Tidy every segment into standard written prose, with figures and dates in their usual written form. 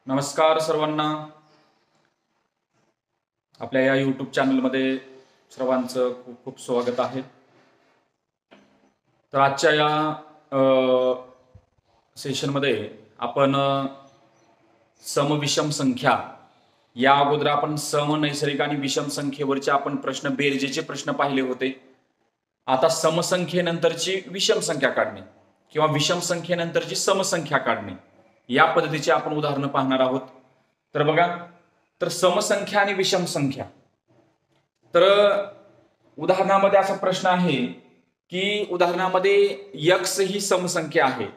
नमस्कार सर्वांना. आपल्या या यूट्यूब चॅनलमध्ये सर्वांचं खूप खूप स्वागत आहे. तर आजच्या या सेशनमध्ये आपण समविषम संख्या, या अगोदर आपण सम, नैसर्गिक आणि विषम संख्येवरचे आपण प्रश्न, बेरजेचे प्रश्न पाहिले होते. आता समसंख्येनंतरची विषम संख्या काढणे किंवा विषम संख्येनंतरची समसंख्या काढणे, या पद्धतीचे आपण उदाहरणं पाहणार आहोत. तर बघा, तर समसंख्या आणि विषम संख्या. तर उदाहरणामध्ये असा प्रश्न आहे की उदाहरणामध्ये x ही समसंख्या आहे.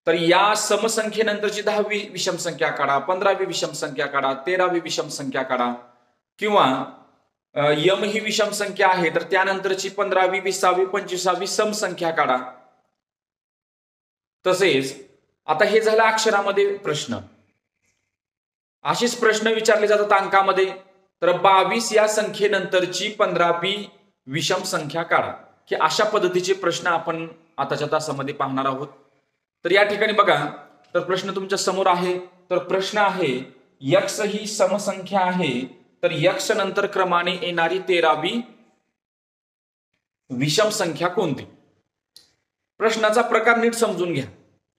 तर या समसंख्येनंतरची 10वी विषम संख्या काढा, 15वी विषम संख्या काढा, 13वी विषम संख्या काढा. किंवा यम ही विषम संख्या आहे, तर त्यानंतरची 15वी, 20वी, 25वी समसंख्या काढा. तसेच आता हे झालं अक्षरामध्ये प्रश्न. असेच प्रश्न विचारले जातात अंकामध्ये. तर 22 या संख्येनंतरची 15वी विषम संख्या काढा, की अशा पद्धतीचे प्रश्न आपण आताच्या तासामध्ये पाहणार आहोत. तर या ठिकाणी बघा, तर प्रश्न तुमच्या समोर आहे. तर प्रश्न आहे, x ही समसंख्या आहे, तर x नंतर क्रमाने येणारी 13वी विषम संख्या कोणती? प्रश्नाचा प्रकार नीट समजून घ्या.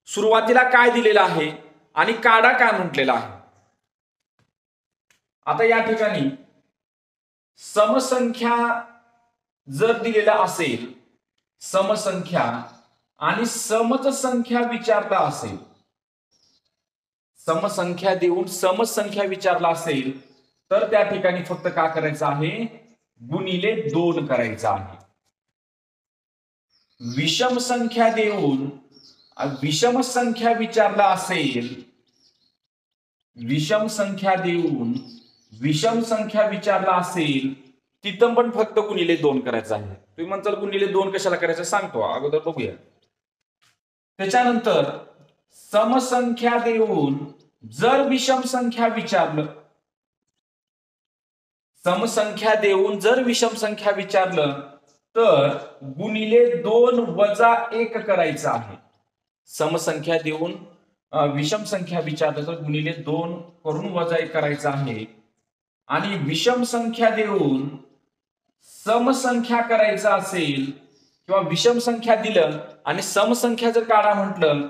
सुरुवातीला काय दिलेलं आहे आणि काढा काय म्हटलेलं आहे. आता या ठिकाणी समसंख्या जर दिलेला असेल, समसंख्या आणि समच संख्या विचारला असेल, समसंख्या देऊन समसंख्या विचारला असेल, तर त्या ठिकाणी फक्त काय करायचं आहे, गुणिले 2 करायचं आहे. विषम संख्या देऊन विषम संख्या विचारला असेल, विषम संख्या देऊन विषम संख्या विचारला असेल, तिथं पण फक्त गुणिले 2 करायचं आहे. तुम्ही म्हणताल गुणिले 2 कशाला करायचं, सांगतो अगोदर बघूया. त्याच्यानंतर समसंख्या देऊन जर विषम संख्या विचारलं, समसंख्या देऊन जर विषम संख्या विचारलं, तर गुणिले 2 वजा 1 करायचं आहे. समसंख्या देऊन विषम संख्या विचारलं तर गुणिले 2 करून वजा 1 करायचं आहे. आणि विषम संख्या देऊन समसंख्या करायचं असेल किंवा विषम संख्या दिलं आणि समसंख्या जर काढा म्हटलं,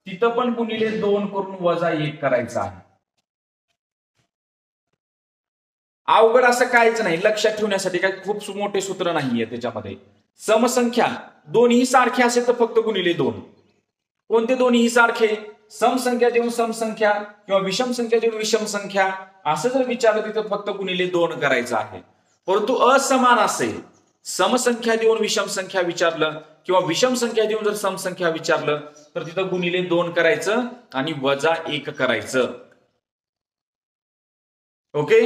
तिथं पण गुणिले 2 करून वजा 1 करायचं आहे. अवघड असं काहीच नाही, लक्षात ठेवण्यासाठी काही खूप मोठे सूत्र नाहीये त्याच्यामध्ये. समसंख्या दोन्ही सारखे असेल तर फक्त गुणिले 2. कोणते दोन्ही सारखे? समसंख्या देऊन समसंख्या किंवा विषम संख्या देऊन विषम संख्या असं जर विचारलं, तिथं फक्त गुणिले 2 करायचं आहे. परंतु असमान असेल, समसंख्या देऊन विषम संख्या विचारलं किंवा विषम संख्या देऊन जर समसंख्या विचारलं, तर तिथं गुणिले 2 करायचं आणि वजा 1 करायचं. ओके.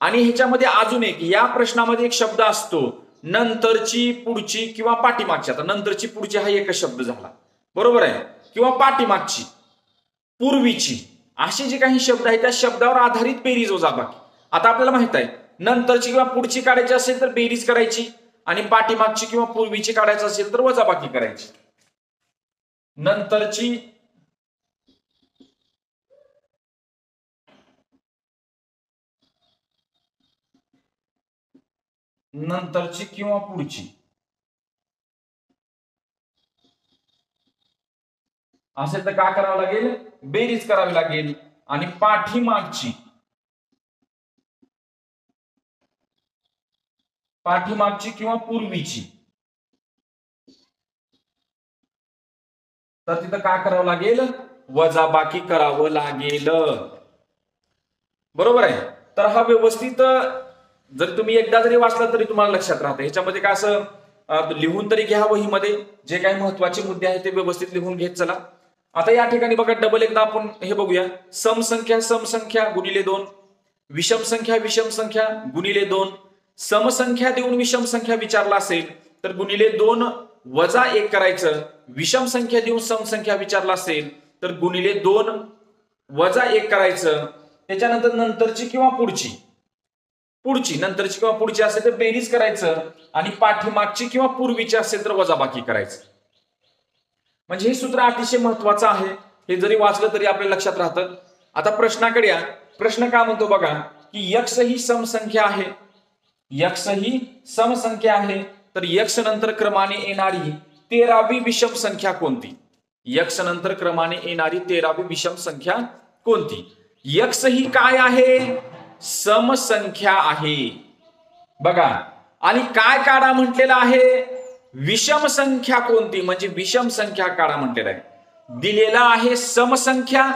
आणि ह्याच्यामध्ये अजून एक, या प्रश्नामध्ये एक शब्द असतो, नंतरची, पुढची किंवा पाठीमागची. आता नंतरची, पुढची हा एकच शब्द झाला, बरोबर आहे, किंवा पाठीमागची, पूर्वीची, असे जे काही शब्द आहेत त्या शब्दावर आधारित बेरीज वजाबाकी. आता आपल्याला माहित आहे, नंतरची किंवा पुढची काढायची असेल तर बेरीज करायची, आणि पाठीमागची किंवा पूर्वीची काढायची असेल तर वजाबाकी करायची. नंतरची किंवा पुढची असेल तर काय करावं लागेल, बेरीज करावी लागेल. आणि पाठीमागची किंवा पूर्वीची तर तिथं काय करावं लागेल, वजाबाकी करावं लागेल. बरोबर आहे. तर हा व्यवस्थित जर तुम्ही एकदा जरी वाचला तरी तुम्हाला लक्षात राहतं. ह्याच्यामध्ये काय असं लिहून तरी घ्या, वहीमध्ये जे काही महत्वाचे मुद्दे आहेत ते व्यवस्थित लिहून घेत चला. आता या ठिकाणी बघा, डबल एकदा आपण हे बघूया. समसंख्या गुणिले 2, विषम संख्या गुणिले 2. समसंख्या देऊन विषम संख्या विचारला असेल तर गुणिले 2 वजा 1 करायचं. विषम संख्या देऊन समसंख्या विचारला असेल तर गुणिले 2 वजा 1 करायचं. त्याच्यानंतर नंतरची किंवा पुढची असेल तर बेरीज करायचं, आणि पाठीमागची किंवा पूर्वीची असेल तर वजाबाकी करायचं. म्हणजे हे सूत्र अतिशय महत्वाचं आहे. हे जरी वाचलं तरी आपल्या लक्षात राहतं. आता प्रश्नाकडे या. प्रश्न काय म्हणतो बघा की यक्स ही समसंख्या आहे. यक्स ही समसंख्या आहे तर यक्स नंतर क्रमाने येणारी 13वी विषम संख्या कोणती? यक्स नंतर क्रमाने येणारी 13वी विषम संख्या कोणती? यक्स ही काय आहे? समसंख्या आहे बघा. आणि काय काढा म्हटलेला आहे? विषम संख्या कोणती? म्हणजे विषम संख्या काढा म्हटलेला आहे. दिलेला आहे समसंख्या,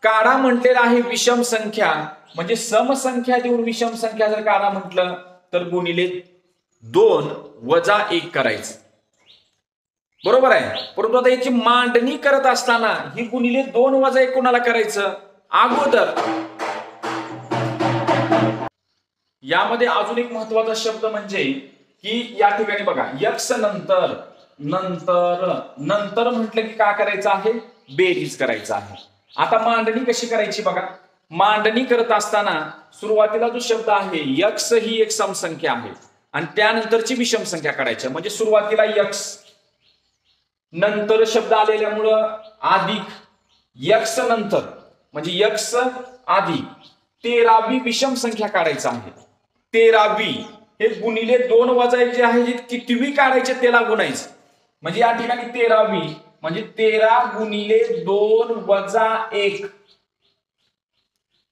काढा म्हटलेला आहे विषम संख्या. म्हणजे समसंख्या देऊन विषम संख्या जर काढा म्हटलं तर गुणिले 2 वजा 1 करायचं. बरोबर आहे. परंतु आता याची मांडणी करत असताना ही गुणिले 2 वजा 1 कोणाला करायचं? अगोदर यामध्ये अजून एक महत्वाचा शब्द म्हणजे की या ठिकाणी बघा यक्स नंतर नंतर नंतर म्हटलं की काय करायचं आहे? बेरीज करायचं आहे. आता मांडणी कशी करायची बघा. मांडणी करत असताना सुरुवातीला जो शब्द आहे यक्स ही एक समसंख्या आहे आणि त्यानंतरची विषम संख्या काढायची. म्हणजे सुरुवातीला यक्स, नंतर शब्द आलेल्यामुळं अधिक, यक्स नंतर म्हणजे यक्स अधिक 13वी विषम संख्या काढायचं आहे. 13वी हे गुणिले 2 वजा 1 जे आहे कितवी काढायचे त्याला गुणायचं. म्हणजे या ठिकाणी 13वी म्हणजे 13 गुणिले 2 वजा 1,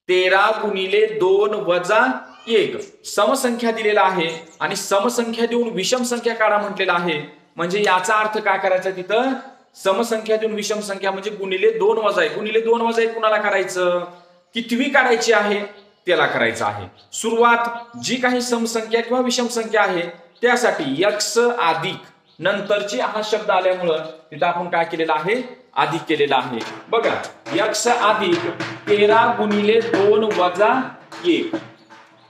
13 गुणिले 2 वजा 1 समसंख्या दिलेला आहे आणि समसंख्या देऊन विषम संख्या काढा म्हटलेला आहे. म्हणजे याचा अर्थ काय करायचा तिथं? समसंख्या देऊन विषम संख्या म्हणजे गुणिले 2 वजा 1. गुणिले 2 वजा 1 कुणाला करायचं? कितवी काढायची आहे त्याला करायचं आहे. सुरुवात जी काही समसंख्या किंवा विषम संख्या आहे त्यासाठी यक्स अधिक नंतरची हा शब्द आल्यामुळं तिथं आपण काय केलेलं आहे? अधिक केलेला आहे. बघा यक्स अधिक 13 गुणिले 2 वजा 1.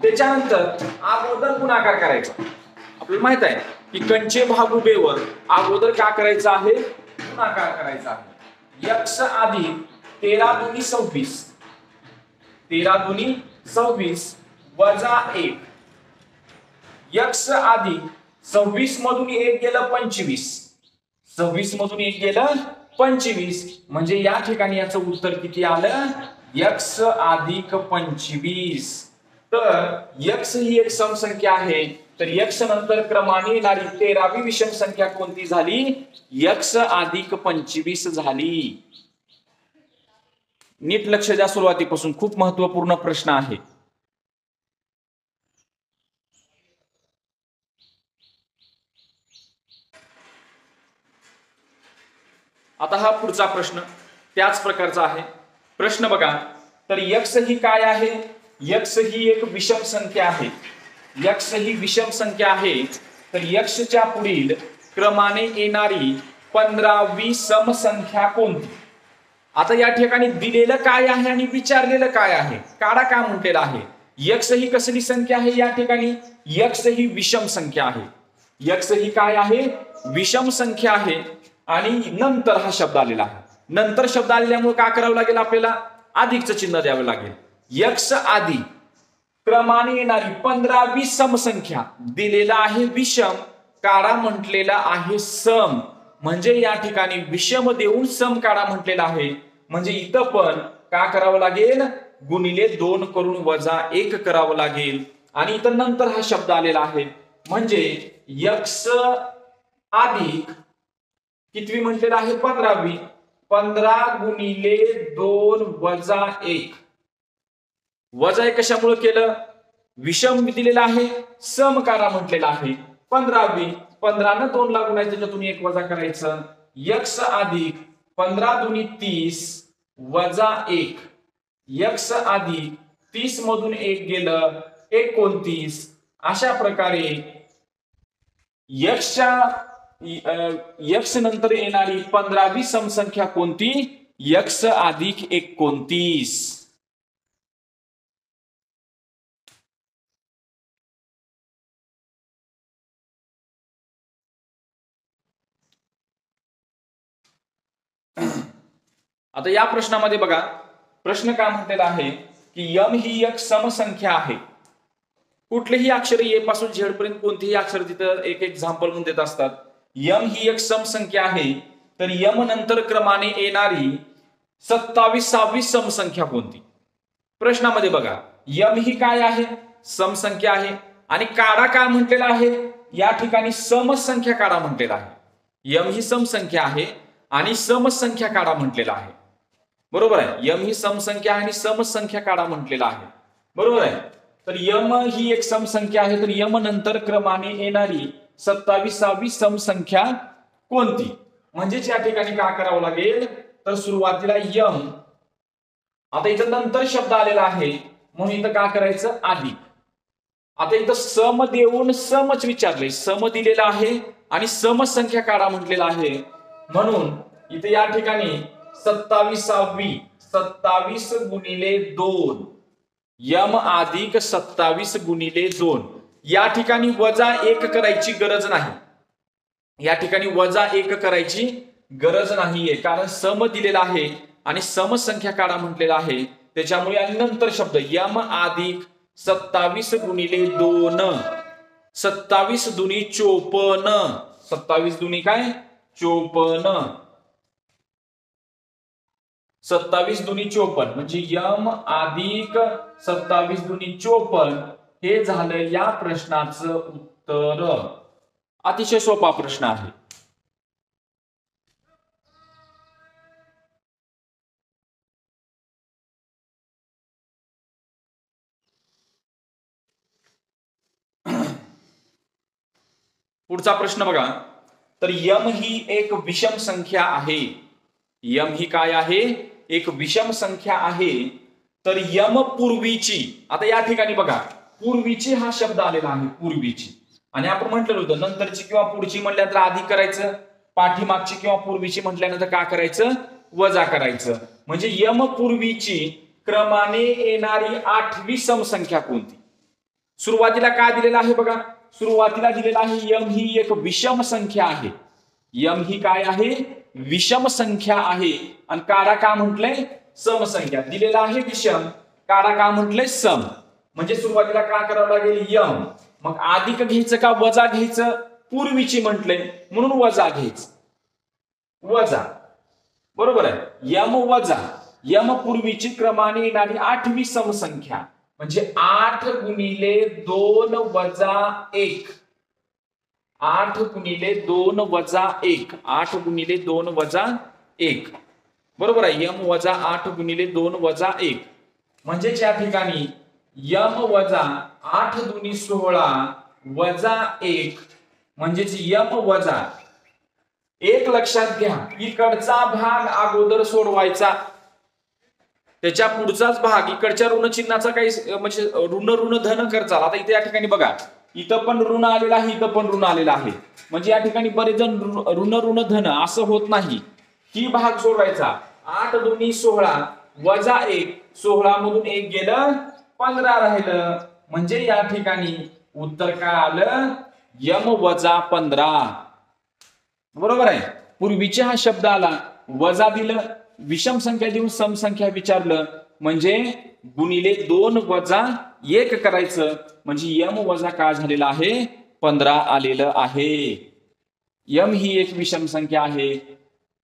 त्याच्यानंतर अगोदर गुणाकार करायचा. आपल्याला माहित आहे की कंचे भागू बेवर अगोदर काय करायचं आहे? गुणाकार करायचा आहे. यक्स अधिक 13 दुनी 26, 13 दुनी 26 वजा 1. यक्स अधिक 26 मधून 1 गेलं 25, 26 मधून 1 गेलं 25. म्हणजे या ठिकाणी याचं उत्तर किती आलं? यक्स अधिक 25. तर यक्स ही एक समसंख्या आहे तर यक्स नंतर क्रमाने येणारी 13वी विषम संख्या कोणती झाली? यक्स अधिक 25 झाली. नीट लक्ष द्या. सुरुवातीपासून खूप महत्वपूर्ण प्रश्न आहे. आता हा पुढचा प्रश्न त्याच प्रकारचा आहे. प्रश्न बघा. तर यक्स ही काय आहे? यक्स ही एक विषम संख्या आहे. यक्स ही विषम संख्या आहे तर यक्षच्या पुढील क्रमाने येणारी 15वी समसंख्या कोणती? आता या ठिकाणी दिलेलं काय आहे आणि विचारलेलं काय आहे? काढा काय म्हटलेलं आहे? यक्स ही कसली संख्या आहे? या ठिकाणी यक्स ही विषम संख्या आहे. यक्स ही काय आहे? विषम संख्या आहे आणि नंतर हा शब्द आलेला आहे. नंतर शब्द आलेल्यामुळे काय करावं लागेल? आपल्याला अधिकचं चिन्ह द्यावं लागेल. यक्स अधिक क्रमाने येणारी 15वी समसंख्या दिलेला आहे विषम, काढा म्हटलेला आहे सम. म्हणजे या ठिकाणी विषम देऊन सम काढा म्हटलेला आहे. म्हणजे इथं पण काय करावं लागेल? गुणिले 2 करून वजा 1 करावं लागेल. आणि इथं नंतर हा शब्द आलेला आहे. म्हणजे यक्स अधिक कितवी म्हटलेला आहे? 15वी. 15 गुणिले 2 वजा 1. वजा 1 कशामुळे केलं? विषम दिलेला आहे, सम काढा म्हटलेला आहे. 15वी. 15 न 2 ला गुणायचं, त्याच्यातून 1 वजा करायचं. यक्स अधिक 15 दुनी 30 वजा 1. यक्स अधिक 30 मधून 1 गेलं 29. अशा प्रकारे यक्स नंतर येणारी 15वी समसंख्या कोणती? यक्स अधिक 29. आता या प्रश्नामध्ये बघा, प्रश्न काय म्हटलेला आहे की यम ही एक समसंख्या आहे. कुठलेही अक्षर ए पासून झेड पर्यंत कोणतेही अक्षर तिथं एक एक्झाम्पल म्हणून देत असतात. यम ही एक समसंख्या आहे तर यम नंतर क्रमाने येणारी 27वी समसंख्या कोणती? प्रश्नामध्ये बघा, यम ही काय आहे? समसंख्या आहे. आणि काढा काय म्हटलेला आहे? या ठिकाणी समसंख्या काढा म्हटलेला आहे. यम ही समसंख्या आहे आणि समसंख्या काढा म्हटलेला आहे. बरोबर आहे. यम ही समसंख्या आणि समसंख्या काढा म्हटलेला आहे. बरोबर आहे. तर यम ही एक समसंख्या आहे. तर यम नंतर क्रमाने येणारी 27वी समसंख्या कोणती? म्हणजेच या ठिकाणी काय करावं लागेल? तर सुरुवातीला यम, आता इथं नंतर शब्द आलेला आहे म्हणून इथं काय करायचं? अधिक. आता इथं सम देऊन समच विचारले, सम दिलेला आहे आणि समसंख्या काढा म्हटलेला आहे म्हणून इथे या ठिकाणी 27वी 27 गुणिले 2 यम अधिक 27 गुणिले 2. या ठिकाणी वजा 1 करायची गरज नाही. या ठिकाणी वजा 1 करायची गरज नाहीये कारण सम दिलेला आहे आणि समसंख्या काढा म्हटलेला आहे. त्याच्यामुळे आणि नंतर शब्द यम अधिक 27 गुणिले 2. 27 दुनी 54. 27 दुनी काय? 54. 27 दुनी 54 म्हणजे यम अधिक 27 दुनी 54 हे झालं या प्रश्नाचं उत्तर. अतिशय सोपा प्रश्न आहे. पुढचा प्रश्न बघा. तर यम ही एक विषम संख्या आहे. यम ही काय आहे? एक विषम संख्या आहे. तर यम पूर्वीची, आता या ठिकाणी बघा पूर्वीची हा शब्द आलेला आहे, पूर्वीची. आणि आपण म्हटलेलं होतं नंतरची किंवा पुढची म्हटल्यानंतर अधिक करायचं, पाठीमागची किंवा पूर्वीची म्हटल्यानंतर काय करायचं? वजा करायचं. म्हणजे यम पूर्वीची क्रमाने येणारी 8वी समसंख्या कोणती? सुरुवातीला काय दिलेलं आहे बघा, सुरुवातीला दिलेला आहे यम ही एक विषम संख्या आहे. यम ही काय आहे? विषम संख्या आहे. आणि काढा का म्हटलंय? समसंख्या. दिलेला आहे विषम, काढा का म्हटलंय? सम. म्हणजे सुरुवातीला काय करावं लागेल? यम. मग अधिक घ्यायचं का वजा घ्यायचं? पूर्वीची म्हटलंय म्हणून वजा घ्यायचं. वजा. बरोबर आहे. यम वजा यम पूर्वीची क्रमाने येणारी 8वी समसंख्या म्हणजे 8 गुणिले 2 वजा 1. 8 गुणिले 2 वजा 1. 8 गुणिले 2 वजा 1. बरोबर आहे. यम वजा 8 गुणिले 2 वजा 1 म्हणजेच या ठिकाणी यम वजा 8 दुनी 16 वजा 1 म्हणजेच यम वजा 1. लक्षात घ्या, इकडचा भाग अगोदर सोडवायचा, त्याच्या पुढचाच भाग इकडच्या ऋण चिन्हाचा काही म्हणजे ऋण ऋण धन करचाल. आता इथे या ठिकाणी बघा, इथं पण ऋण आलेला आहे, इथं पण ऋण आलेला आहे. म्हणजे या ठिकाणी बरेच जण ऋण ऋण धन असं होत नाही. ही भाग सोडवायचा. 8 दुनी 16 वजा 1. 16 मधून 1 गेलं, 15 राहिलं. म्हणजे या ठिकाणी उत्तर काय आलं? यम वजा 15. बरोबर आहे. पूर्वीचे हा शब्द आला, वजा दिलं, विषम संख्या देऊन समसंख्या विचारलं म्हणजे गुणिले 2 वजा 1 करायचं म्हणजे यम वजा काय झालेला आहे? 15 आलेलं आहे. यम ही एक विषम संख्या आहे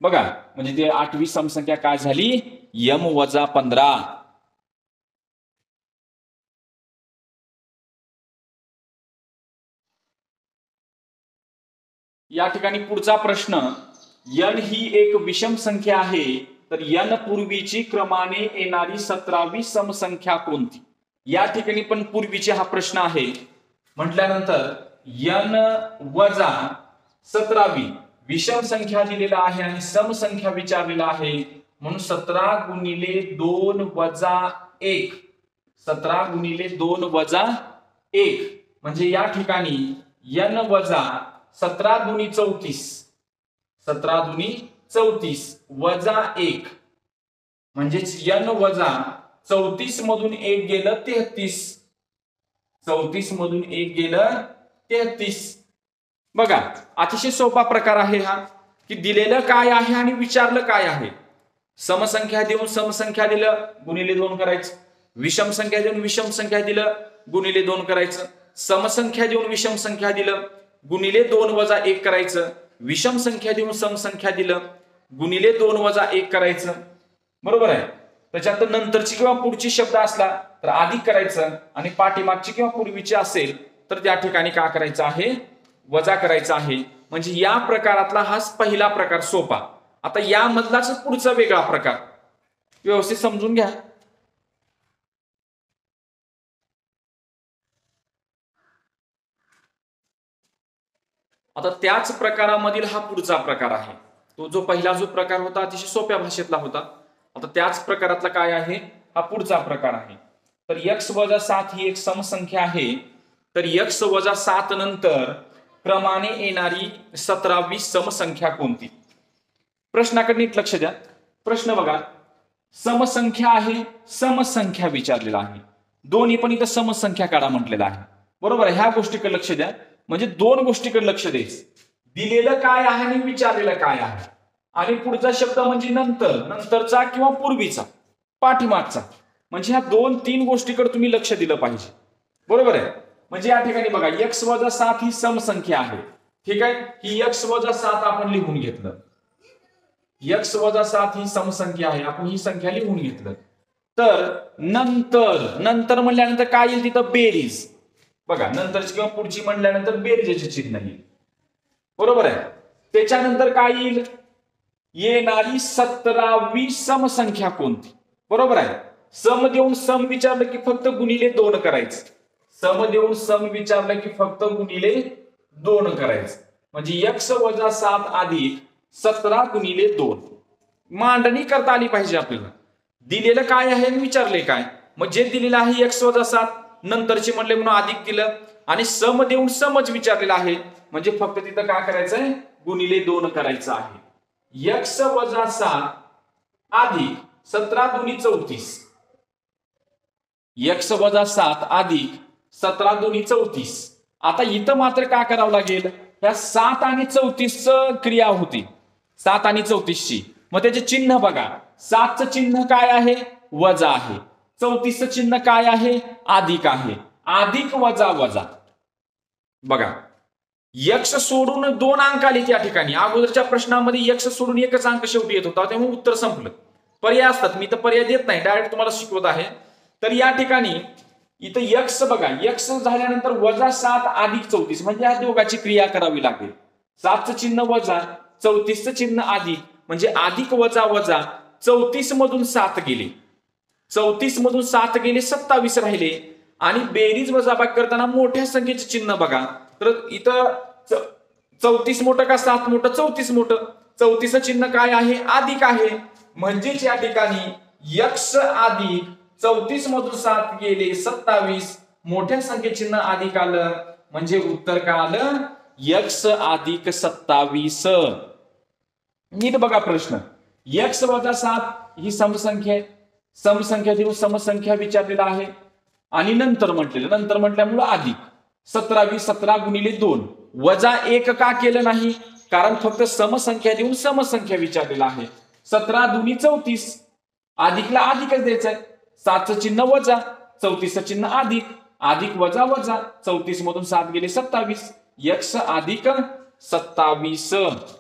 बघा, म्हणजे ते 8वी समसंख्या काय झाली? यम वजा 15. या ठिकाणी पुढचा प्रश्न, यन ही एक विषम संख्या आहे तर यन पूर्वीची क्रमाने येणारी 17वी समसंख्या कोणती? या ठिकाणी पण पूर्वीचे हा प्रश्न आहे म्हटल्यानंतर यन वजा 17वी विषम संख्या दिलेला आहे आणि समसंख्या विचारलेला आहे म्हणून 17 गुणिले 2 वजा 1. 17 गुणिले 2 वजा 1 म्हणजे या ठिकाणी यन वजा 17 दुनी 34. 17 दुनी 34 वजा 1 म्हणजेच यन वजा 34 मधून 1 गेलं 33. 34 मधून 1 गेलं 33. बघा, अतिशय सोपा प्रकार आहे हा, की दिलेलं काय आहे आणि विचारलं काय आहे. समसंख्या देऊन समसंख्या दिलं गुणिले 2 करायचं. विषम संख्या देऊन विषम संख्या दिलं गुणिले 2 करायचं. समसंख्या देऊन विषम संख्या दिलं गुणिले 2 वजा 1 करायचं. विषम संख्या देऊन समसंख्या दिलं गुणिले 2 वजा 1 करायचं. बरोबर आहे. त्याच्यानंतर नंतरची किंवा पुढची शब्द असला तर अधिक करायचं आणि पाठीमागची किंवा पूर्वीची असेल तर त्या ठिकाणी काय करायचं आहे, वजा करायचं आहे. म्हणजे या प्रकारातला हा पहिला प्रकार सोपा. आता यामधलाच पुढचा वेगळा प्रकार व्यवस्थित समजून घ्या. आता त्याच प्रकारामधील हा पुढचा प्रकार आहे. तो जो पहिला जो प्रकार होता अतिशय सोप्या भाषेतला होता. आता त्याच प्रकारातला काय आहे, हा पुढचा प्रकार आहे. तर x-7 ही एक समसंख्या आहे. तर x-7 नंतर क्रमाने येणारी 17वी समसंख्या कोणती? प्रश्नाकडे नीट लक्ष द्या. प्रश्न बघा, समसंख्या आहे, समसंख्या विचारलेला आहे. दोन्ही पण इथं समसंख्या काढा म्हटलेला आहे. बरोबर आहे. ह्या गोष्टीकडे लक्ष द्या. म्हणजे दोन गोष्टीकडे लक्ष द्यायचं. दिलेलं काय आहे आणि विचारलेलं काय आहे. आणि पुढचा शब्द म्हणजे नंतर, नंतरचा किंवा पूर्वीचा, पाठीमागचा. म्हणजे ह्या 2-3 गोष्टीकडे तुम्ही लक्ष दिलं पाहिजे. बरोबर आहे. म्हणजे या ठिकाणी बघा x-7 ही समसंख्या आहे. ठीक आहे. ही x-7 आपण लिहून घेतलं. x-7 ही समसंख्या आहे. आपण ही संख्या लिहून घेतलं. तर नंतर म्हणल्यानंतर काय येईल तिथं, बेरीज. बघा नंतरची किंवा पुढची म्हणल्यानंतर बेरजेचे चिन्ह येईल. बरोबर आहे. त्याच्यानंतर काय येईल, येणारी 17वी समसंख्या कोणती? बरोबर आहे. सम देऊन सम विचारलं की फक्त गुणिले 2 करायचं. सम देऊन सम विचारलं की फक्त गुणिले 2 करायचं. म्हणजे x-7 अधिक 17 गुणिले 2 मांडणी करता आली पाहिजे आपल्याला. दिलेलं काय आहे आणि विचारले काय. मग जे दिलेलं आहे x-7 नंतरचे म्हणले म्हणून अधिक दिलं आणि सम देऊन समच विचारलेला आहे. म्हणजे फक्त तिथं काय करायचंय, गुणिले 2 करायचं आहे. x-7 अधिक 17 दुनी 34. x-7 अधिक 17 दुनी 34. आता इथं मात्र काय करावं लागेल, ह्या 7 आणि 34 क्रिया होती, 7 आणि 34ची. मग त्याचे चिन्ह बघा. 7चं चिन्ह काय आहे, वजा आहे. 34चं चिन्ह काय आहे, अधिक आहे. अधिक वजा वजा. बघा x सोडून 2 अंक आले त्या ठिकाणी. अगोदरच्या प्रश्नामध्ये x सोडून एकच अंक शेवटी येत होता, त्यामुळे उत्तर संपलं. पर्याय असतात, मी तर पर्याय देत नाही, डायरेक्ट तुम्हाला शिकवत आहे. तर या ठिकाणी इथं x बघा, x झाल्यानंतर -7 अधिक 34 म्हणजे या दोघांची क्रिया करावी लागेल. 7चं चिन्ह वजा, 34चं चिन्ह अधिक. म्हणजे अधिक वजा वजा 34 मधून 7 गेले, 34 मधून 7 गेले, 27 राहिले. आणि बेरीज वजाबाकी करताना मोठ्या संख्येचे चिन्ह बघा. तर इथं 34 मोठं का 7 मोठं, 34 मोठं. 34चं चिन्ह काय आहे, अधिक आहे. म्हणजेच या ठिकाणी x अधिक 34 मधून 7 गेले, 27. मोठ्या संख्ये चिन्ह अधिक आलं. म्हणजे उत्तर काय आलं, x अधिक 27. नीट बघा प्रश्न. x-7 ही समसंख्या आहे. समसंख्या देऊन समसंख्या विचारलेला आहे. आणि नंतर म्हटल्यामुळे अधिक 17 गुणिले 2 वजा 1 का केलं नाही, कारण फक्त समसंख्या देऊन समसंख्या विचारलेला आहे. 17 दुनी 34. अधिकला अधिकच द्यायचंय. 7चं चिन्ह वजा, 34चं चिन्ह अधिक. अधिक वजा वजा 34 मधून 7 गेले, 27. x अधिक 27.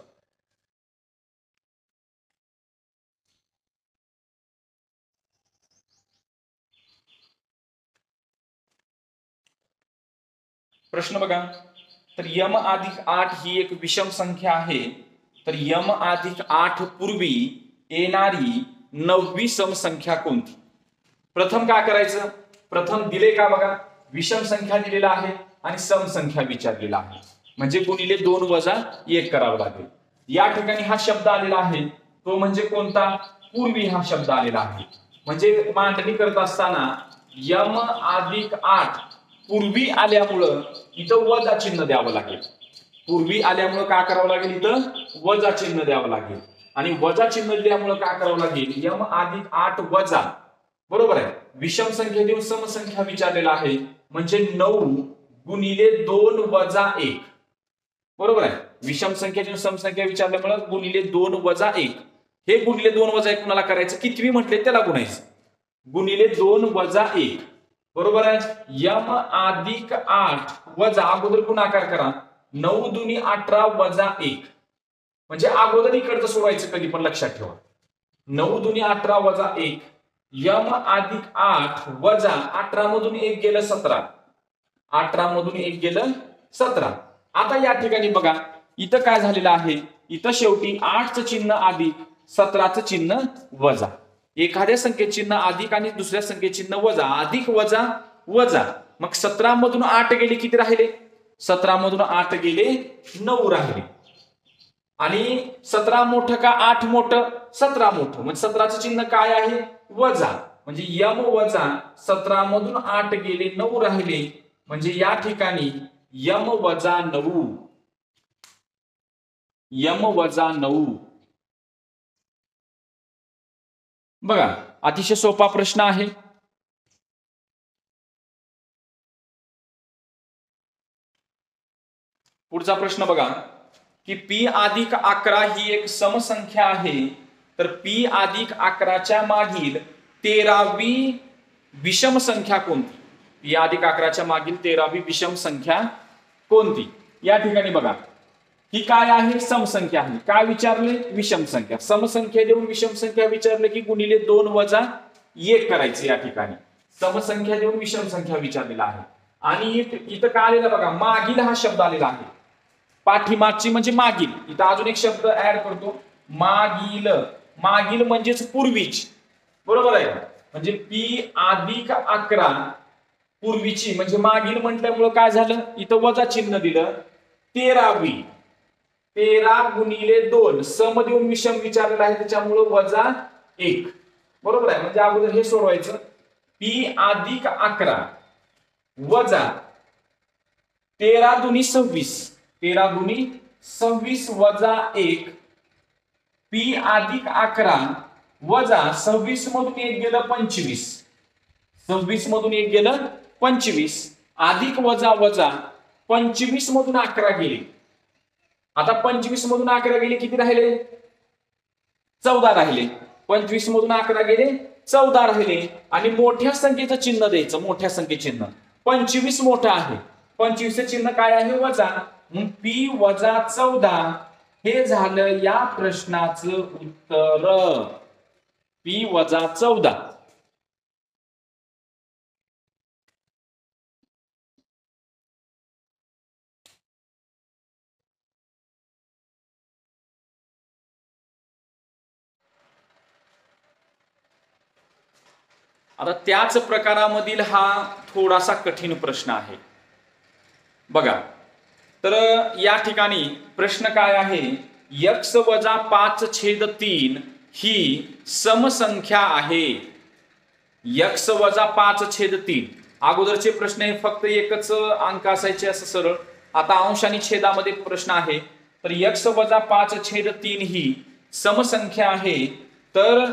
प्रश्न बघा. तर m अधिक 8 ही एक विषम संख्या आहे. तर m अधिक 8 पूर्वी येणारी 9वी समसंख्या कोणती? प्रथम काय करायचं, प्रथम दिले का बघा, विषम संख्या दिलेला आहे आणि समसंख्या विचारलेला आहे. म्हणजे गुणिले 2 वजा 1 करावं लागेल. या ठिकाणी हा शब्द आलेला आहे तो म्हणजे कोणता, पूर्वी हा शब्द आलेला आहे. म्हणजे मांडणी करत असताना m अधिक 8 पूर्वी आल्यामुळं इथं वजा चिन्ह द्यावं लागेल. पूर्वी आल्यामुळं काय करावं लागेल, इथं वजा चिन्ह द्यावं लागेल. आणि वजा चिन्ह दिल्यामुळं काय करावं लागेल, m अधिक 8 वजा. बरोबर आहे. विषम संख्या देऊन समसंख्या विचारलेला आहे. म्हणजे 9 गुणिले 2 वजा 1. बरोबर आहे. विषम संख्या देऊन समसंख्या विचारल्यामुळे गुणिले 2 वजा 1. हे गुणिले 2 वजा 1 कुणाला करायचं, कितवी म्हटले त्याला गुणायचं. गुणिले 2 वजा 1. बरोबर आहे. m अधिक 8 वजा, अगोदर गुणाकार करा, 9 दुनी 18 वजा 1. म्हणजे अगोदर इकडचं सोडवायचं कधी पण लक्षात ठेवा. 9 दुनी 18 वजा 1 यम अधिक 8 वजा 18 मधून 1 गेलं 17, 18 मधून 1 गेलं 17. आता या ठिकाणी बघा इथं काय झालेलं आहे, इथं शेवटी 8चं चिन्ह अधिक 17चं चिन्ह वजा. एखाद्या संख्येचे चिन्ह अधिक आणि दुसऱ्या संख्येचे चिन्ह वजा, अधिक वजा वजा. मग 17 मधून 8 गेले किती राहिले, 17 मधून 8 गेले 9 राहिले. आणि 17 मोठं का 8 मोठं, 17 मोठं. म्हणजे 17चं चिन्ह काय आहे, वजा. म्हणजे यम वजा 17 मधून 8 गेले 9 राहिले. म्हणजे या ठिकाणी यम वजा 9, यम वजा 9. बघा अतिशय सोपा प्रश्न आहे. पुढचा प्रश्न बघा की पी अधिक 11 ही एक समसंख्या आहे, तर पी अधिक 11च्या मागील 13वी विषम संख्या कोणती. पी अधिक 11च्या मागील 13वी विषम संख्या कोणती. या ठिकाणी बघा ही काय आहे, समसंख्या आहे. काय विचारले, विषम संख्या. समसंख्या देऊन विषम संख्या विचारले की गुणिले 2 वजा 1 करायचे. या ठिकाणी समसंख्या देऊन विषम संख्या विचारलेला आहे. आणि इथं काय आलेला बघा, मागील हा शब्द आलेला आहे. पाठीमागची म्हणजे मागील. इथं अजून एक शब्द ऍड करतो, मागील. मागील म्हणजेच पूर्वीची, बरोबर आहे. म्हणजे पी अधिक 11 पूर्वीची म्हणजे मागील म्हटल्यामुळं काय झालं, इथं वजा चिन्ह दिलं. 13वी, 13 गुणिले 2 सम देऊन विषम विचारलेला आहे, त्याच्यामुळं वजा 1, बरोबर आहे. म्हणजे अगोदर हे सोडवायचं, पी अधिक 11 वजा 13 दुनी 26, 13 दुनी 26 वजा 1. पी अधिक 11 वजा 26 मधून 1 गेलं 25, 26 मधून 1 गेलं 25, अधिक वजा वजा 25 मधून 11 गेले. आता 25 मधून 11 गेले किती राहिले, 14 राहिले. 25 मधून 11 गेले 14 राहिले. आणि मोठ्या संख्येचं चिन्ह द्यायचं, मोठ्या संख्येचे चिन्ह. 25 मोठं आहे, 25चं चिन्ह काय आहे, वजा. मग पी वजा 14 हे झालं या प्रश्नाचं उत्तर. पी वजा 14. आता त्याच प्रकारामधील हा थोडासा कठीण प्रश्न आहे बघा. तर या ठिकाणी प्रश्न काय आहे, x वजा 5/3 ही समसंख्या आहे. x वजा 5/3. अगोदरचे प्रश्न हे फक्त एकच अंक असायचे असं सरळ. आता अंश आणि छेदामध्ये प्रश्न आहे. तर x वजा 5/3 ही समसंख्या आहे. तर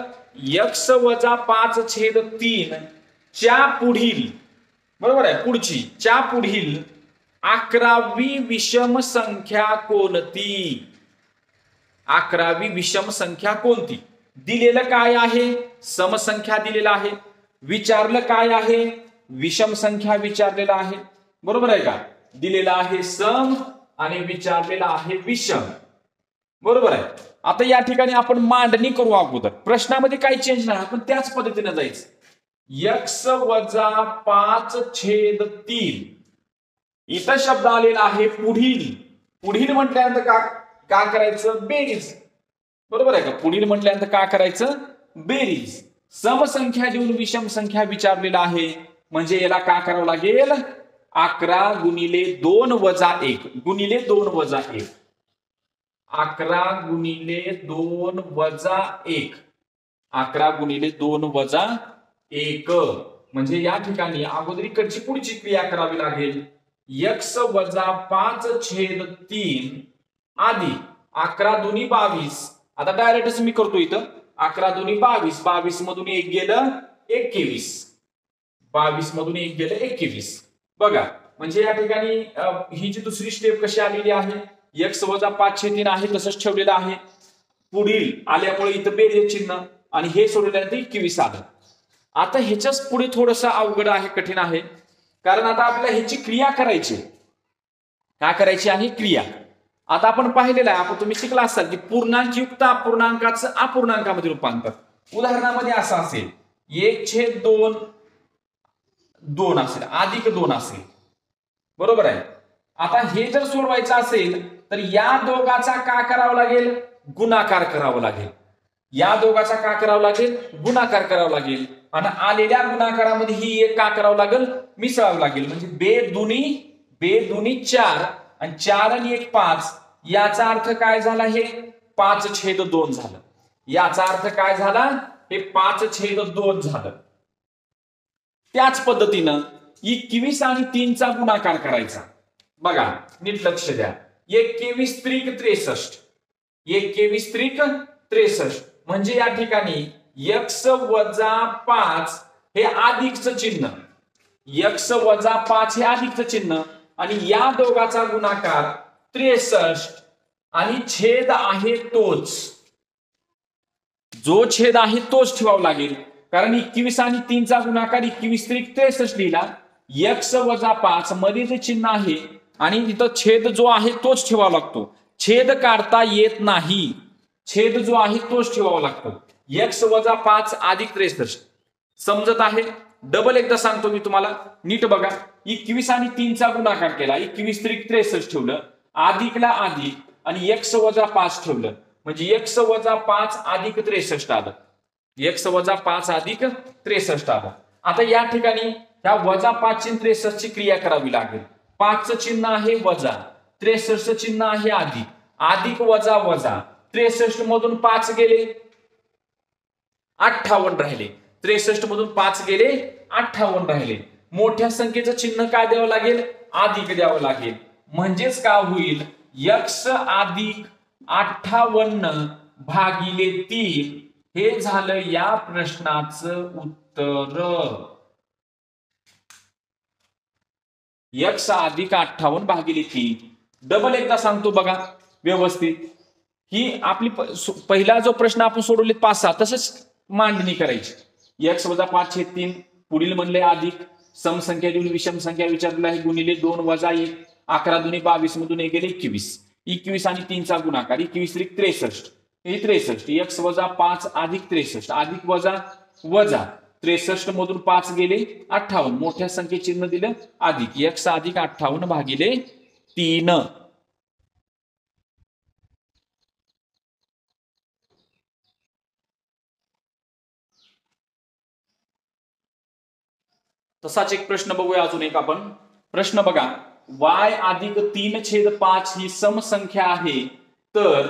x वजा 5/3 च्या पुढील, बरोबर आहे, पुढची च्या पुढील 11वी विषम संख्या कोणती. 11वी विषम संख्या कोणती. दिलेलं काय आहे, समसंख्या दिलेला आहे. विचारलं काय आहे, विषम संख्या विचारलेला आहे, बरोबर आहे का. दिलेला आहे सम आणि विचारलेला आहे विषम, बरोबर आहे. आता या ठिकाणी आपण मांडणी करू. अगोदर प्रश्नामध्ये काही चेंज नाही, आपण त्याच पद्धतीने जायचं. x वजा 5/3 इथं शब्द आलेला आहे पुढील. पुढील म्हटल्यानंतर का करायचं, बेरीज, बरोबर आहे का. पुढील म्हटल्यानंतर का करायचं, बेरीज. समसंख्या देऊन विषम संख्या विचारलेला आहे, म्हणजे याला का करावं लागेल, 11 गुणिले 2 वजा 1 गुणिले 2 वजा 1. 11 गुणिले 2 वजा 1, 11 गुणिले 2 वजा 1. म्हणजे या ठिकाणी अगोदर इकडची पुढची क्रिया करावी लागेल. x वजा 5/3 आधी 11 दुनी 22. आता डायरेक्टच मी करतो इथं. 11 दुनी 22, 22 मधून 1 गेलं 21, 22 मधून 1 गेलं 21. बघा म्हणजे या ठिकाणी ही जी दुसरी स्टेप कशी आलेली आहे, x वजा 5/3 आहे तसंच ठेवलेलं आहे. पुढील आल्यामुळे इथं बेरीज चिन्ह आणि हे सोडल्यानंतर 21 आलं. आता ह्याच्याच पुढे थोडस अवघड आहे, कठीण आहे. कारण आता आपल्याला ह्याची क्रिया करायची. काय करायची आहे, क्रिया. आता आपण पाहिलेलं आहे, आपण तुम्ही शिकला असाल की पूर्णांक युक्त अपूर्णांकाचं अपूर्णांकामध्ये रूपांतर. उदाहरणामध्ये असं असेल 1/2 2 असेल, अधिक 2 असेल, बरोबर आहे. आता हे जर सोडवायचं असेल तर या दोघाचा का करावं लागेल, गुणाकार करावा लागेल. या दोघाचा का करावं लागेल, गुणाकार करावा लागेल. आणि आलेल्या गुणाकारामध्ये ही एक का करावं लागेल, मिसळावं लागेल. म्हणजे बे दुनी 4 आणि 4 आणि 1 5. याचा अर्थ काय झाला, हे 5/2 झालं. याचा अर्थ काय झाला, हे 5/2 झालं. त्याच पद्धतीनं 21 आणि 3चा गुणाकार करायचा. बघा नीट लक्ष द्या. 21 त्रिक 63, 21 त्रिक 63. म्हणजे या ठिकाणी x वजा 5 हे अधिकचं चिन्ह, x वजा 5 हे अधिकचं चिन्ह, आणि या दोघाचा गुणाकार 63 आणि छेद आहे तोच. जो छेद आहे तोच ठेवावा लागेल, कारण 21 आणि 3चा गुणाकार 21 त्रिक 63 लिहिला. x वजा 5 मध्ये जे चिन्ह आहे आणि इथं छेद जो आहे तोच ठेवावा लागतो. छेद काढता येत नाही, छेद जो आहे तोच ठेवावा लागतो. x वजा 5 अधिक 63. समजत आहे. डबल एकदा सांगतो मी तुम्हाला, नीट बघा. 21 आणि 3चा गुणाकार केला, 21 त्रिक 63 ठेवलं, अधिकला अधिक आणि x वजा 5 ठेवलं, म्हणजे x वजा 5 अधिक 63 आलं. x वजा 5 अधिक 63 आलं. आता या ठिकाणी ह्या वजा 5 ची 63 ची क्रिया करावी लागेल. 5चं चिन्ह आहे वजा, 63चं चिन्ह आहे अधिक, अधिक वजा वजा, 63 मधून 5 गेले 58 राहिले, 63 मधून 5 गेले 58 राहिले. मोठ्या संख्येचं चिन्ह काय द्यावं लागेल, अधिक द्यावं लागेल. म्हणजेच काय होईल, x अधिक 58 भागिले 3 हे झालं या प्रश्नाचं उत्तर. x अधिक 58 भागिले 3. डबल एकदा सांगतो बघा व्यवस्थित. ही आपली पहिला जो प्रश्न आपण सोडवले 5-6 तसंच मांडणी करायची. x वजा 5/3 पुढील म्हणले अधिक, समसंख्या देऊन विषम संख्या विचारलेला आहे, गुणिले 2 वजा 1, 11 दुनी 22 मधून 1 गेले 21, 21 आणि 3चा गुणाकार 21 त्रिक 63, हे 63, x वजा 5 अधिक 63 अधिक वजा वजा 63 मधून 5 गेले 58, मोठ्या संख्ये चिन्ह दिलं अधिक, x अधिक 58 भागिले 3. तसाच एक प्रश्न बघूया अजून एक आपण. प्रश्न बघा, y अधिक 3/5 ही समसंख्या आहे, तर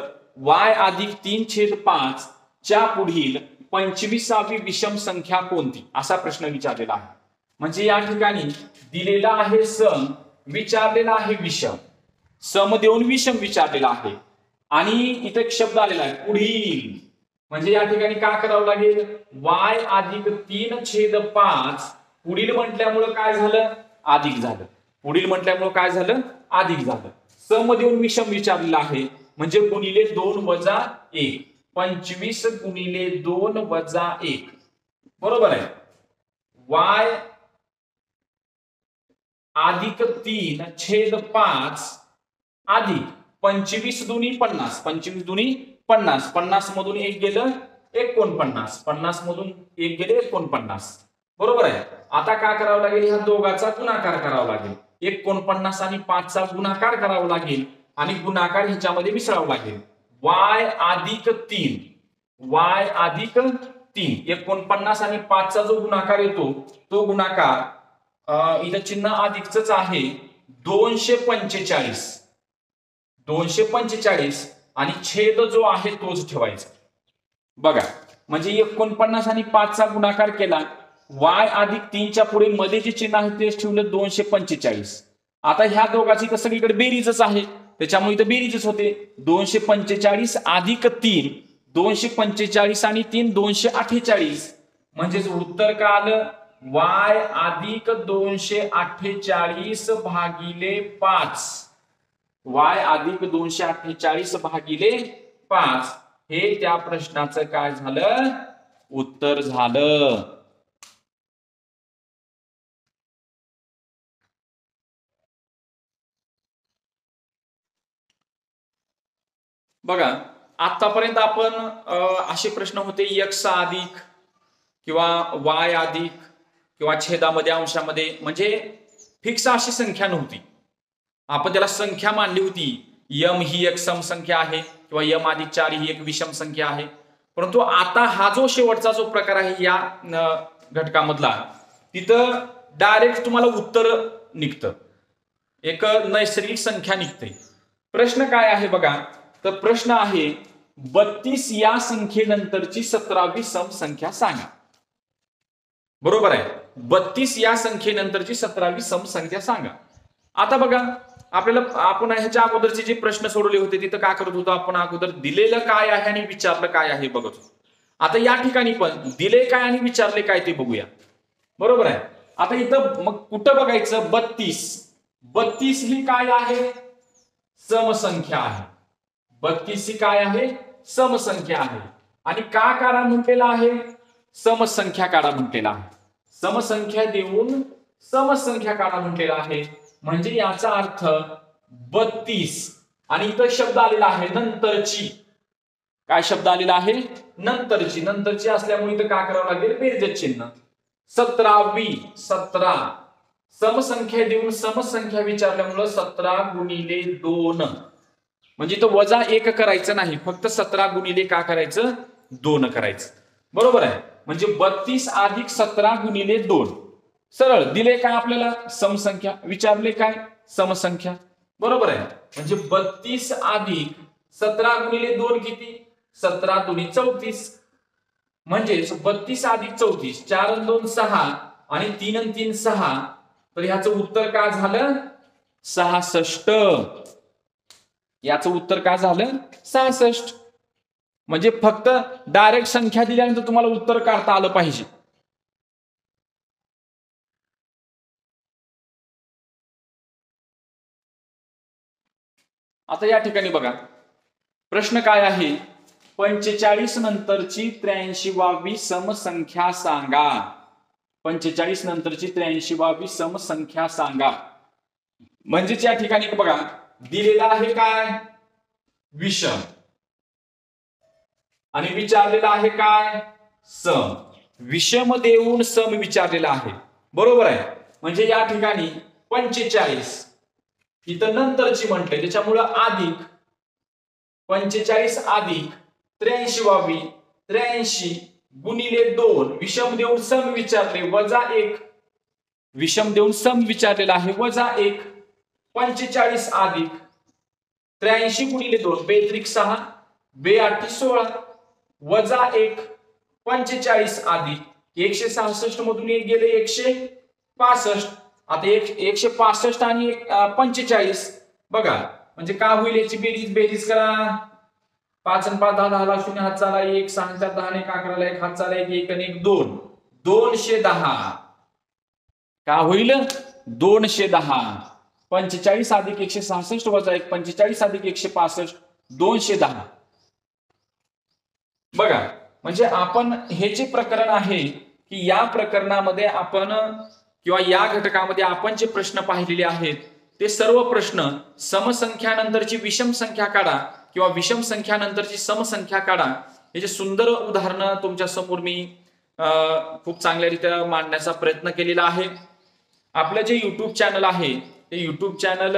y अधिक 3/5 च्या पुढील 25वी विषम संख्या कोणती, असा प्रश्न विचारलेला आहे. म्हणजे या ठिकाणी दिलेला आहे सम, विचारलेला आहे विषम. सम देऊन विषम विचारलेला आहे आणि इथे एक शब्द आलेला आहे पुढील. म्हणजे या ठिकाणी काय करावं लागेल, y अधिक 3/5 पुढील म्हटल्यामुळे काय झालं, अधिक झालं. पुढील म्हटल्यामुळे काय झालं, अधिक झालं. सम देऊन विषम विचारलेला आहे, म्हणजे गुणिले 2 वजा 1, 25 गुणिले 2 वजा 1, बरोबर आहे. y अधिक 3/5 अधिक 25 दुनी 50, 25 दुनी 50, 50 मधून 1 गेलं 49, 50 मधून 1 गेले 49, बरोबर आहे. आता काय करावं लागेल, ह्या दोघाचा गुणाकार करावा लागेल. 49 आणि 5चा गुणाकार करावा लागेल आणि गुणाकार ह्याच्यामध्ये मिसळावं लागेल. y अधिक 3, y अधिक 3, 49 आणि 5चा जो गुणाकार येतो तो गुणाकार इथं चिन्ह अधिकच आहे, 245, 245 आणि छेद जो आहे तोच ठेवायचा. बघा म्हणजे 49 आणि 5चा गुणाकार केला, y अधिक 3च्या पुढे मध्ये जे चिन्ह आहे तेच ठेवलं 245. आता ह्या दोघांची तर सगळीकडे बेरीजच आहे, त्याच्यामुळे इथं बेरीजच होते. 245 अधिक 3, 245 आणि 3 248, म्हणजेच उत्तर काय आलं, y अधिक 248 भागिले 5, y अधिक 248 भागिले 5 हे त्या प्रश्नाचं काय झालं, उत्तर झालं. बघा आतापर्यंत आपण असे प्रश्न होते x अधिक किंवा वाय अधिक किंवा छेदामध्ये अंशामध्ये, म्हणजे फिक्स अशी संख्या नव्हती. आपण त्याला संख्या मानली होती. यम ही एक समसंख्या आहे किंवा यम अधिक 4 ही एक विषम संख्या आहे. परंतु आता हा जो शेवटचा जो प्रकार आहे या घटकामधला, तिथं डायरेक्ट तुम्हाला उत्तर निघतं, एक नैसर्गिक संख्या निघते. प्रश्न काय आहे बघा, तर प्रश्न आहे 32 या संख्येनंतरची 17वी सम संख्या सांगा. बरोबर आहे, 32 या संख्येनंतरची 17वी सम संख्या सांगा. आता बघा, आपल्याला आपण ह्याच्या अगोदरचे जे प्रश्न सोडवले होते तिथं काय करत होतो आपण, अगोदर दिलेलं काय आहे आणि विचारलं काय आहे बघत होतो. आता या ठिकाणी पण दिले काय आणि विचारले काय ते बघूया. बरोबर आहे. आता इथं मग कुठं बघायचं, 32 ही काय आहे, समसंख्या आहे. 32 ही काय आहे, समसंख्या आहे. आणि का काढा म्हटलेला आहे, समसंख्या काढा म्हटलेला आहे. समसंख्या देऊन समसंख्या काढा म्हटलेला आहे. म्हणजे याचा अर्थ 32 आणि इथं शब्द आलेला आहे नंतरची. काय शब्द आलेला आहे, नंतरची. नंतरची असल्यामुळे इथं काय करावं लागेल, बेरजेच चिन्ह. 17वी 17 समसंख्या देऊन समसंख्या विचारल्यामुळे 17 गुणिले 2, म्हणजे इथं वजा 1 करायचं नाही, फक्त 17 गुणिले का करायचं, 2 करायचं. बरोबर आहे. म्हणजे 32 अधिक 17 गुणिले 2. सरळ दिले काय आपल्याला, समसंख्या. विचारले काय, समसंख्या. बरोबर आहे. म्हणजे 32 अधिक 17 गुणिले 2 किती, 17 दुनी 34. म्हणजे 32 अधिक 34, 4 आणि 2 6 आणि 3 आणि 3 6. तर ह्याचं उत्तर काय झालं, 66. याचं उत्तर काय झालं, 66. म्हणजे फक्त डायरेक्ट संख्या दिल्यानंतर तुम्हाला उत्तर काढता आलं पाहिजे. आता या ठिकाणी बघा, प्रश्न काय आहे, 45 नंतरची 83वी समसंख्या सांगा. 45 नंतरची 83वी समसंख्या सांगा. म्हणजेच या ठिकाणी बघा, दिलेला आहे काय, विषम, आणि विचारलेला आहे काय, सम. विषम देऊन सम विचारलेला आहे. बरोबर आहे. म्हणजे या ठिकाणी 45 इथं नंतरची म्हटले, त्याच्यामुळं अधिक 45 अधिक 83वी 83 गुणिले 2, विषम देऊन सम विचारले, वजा 1. विषम देऊन सम विचारलेला आहे, वजा 1. 45 अधिक 83 गुणिले 2, 2 6, 2 8 16, वजा 1. 45 अधिक 166 मधून 1 गेले 165. आता 165 आणि 45 बघा, म्हणजे काय होईल, याची बेरीज करा. 5 आणि 5 10 10 0 हात चाला 1, 6 4 10 1 11 1 हात चाला 1 1 आणि 1 2, 210. काय होईल, 210. 45 अधिक 166 वजा 1, 45 अधिक 165, 210. बघा, म्हणजे आपण हे जे प्रकरण आहे की या प्रकरणामध्ये आपण किंवा या घटकामध्ये आपण जे प्रश्न पाहिलेले आहेत ते सर्व प्रश्न समसंख्यानंतरची विषम संख्या काढा किंवा विषम संख्यानंतरची समसंख्या काढा, याचे सुंदर उदाहरणं तुमच्या समोर मी खूप चांगल्यारीत्या मांडण्याचा प्रयत्न केलेला आहे. आपलं जे युट्यूब चॅनल आहे ते युट्यूब चॅनल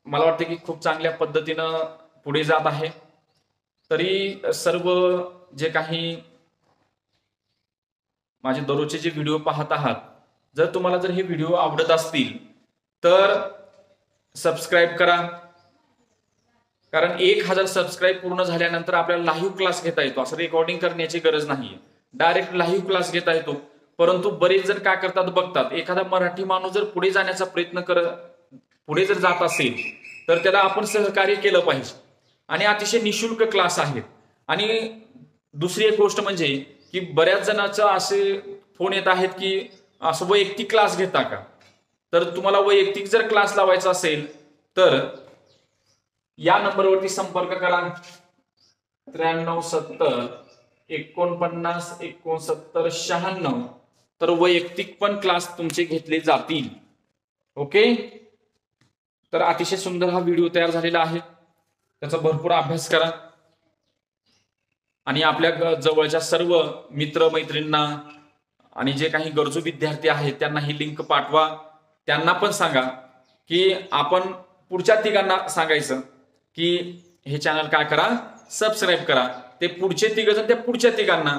मला वाटतं की खूप चांगल्या पद्धतीनं पुढे जात आहे. तरी सर्व जे काही माझे दररोजचे जे व्हिडिओ पाहत आहात, जर तुम्हाला जर हे व्हिडिओ आवडत असतील तर सबस्क्राईब करा. कारण 1000 सबस्क्राईब पूर्ण झाल्यानंतर आपल्याला लाईव्ह क्लास घेता येतो. असं रेकॉर्डिंग करण्याची गरज नाहीये, डायरेक्ट लाईव्ह क्लास घेता येतो. परंतु बरेच जण काय करतात बघतात, एखादा मराठी माणूस जर पुढे जाण्याचा प्रयत्न पुढे जर जात असेल तर त्याला आपण सहकार्य केलं पाहिजे. आणि अतिशय निशुल्क क्लास आहेत. आणि दुसरी एक गोष्ट म्हणजे की बऱ्याच जणांचं असे फोन येत आहेत की असं वैयक्तिक क्लास घेता का, तर तुम्हाला वैयक्तिक जर क्लास लावायचा असेल तर या नंबरवरती संपर्क करा. 93 70 49 69 96. तर वैयक्तिक पण क्लास तुमचे घेतले जातील. ओके. तर अतिशय सुंदर हा व्हिडिओ तयार झालेला आहे, त्याचा भरपूर अभ्यास करा. आणि आपल्या जवळच्या सर्व मित्र मैत्रिणींना आणि जे काही गरजू विद्यार्थी आहेत त्यांना ही लिंक पाठवा. त्यांना पण सांगा की आपण पुढच्या तिघांना सांगायचं की हे चॅनल काय करा, सबस्क्राईब करा. ते पुढचे तिघजण त्या पुढच्या तिघांना,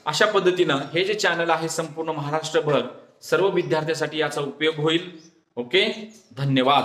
अशा पद्धतीनं हे जे चॅनल आहे संपूर्ण महाराष्ट्रभर सर्व विद्यार्थ्यांसाठी याचा उपयोग होईल. ओके, धन्यवाद.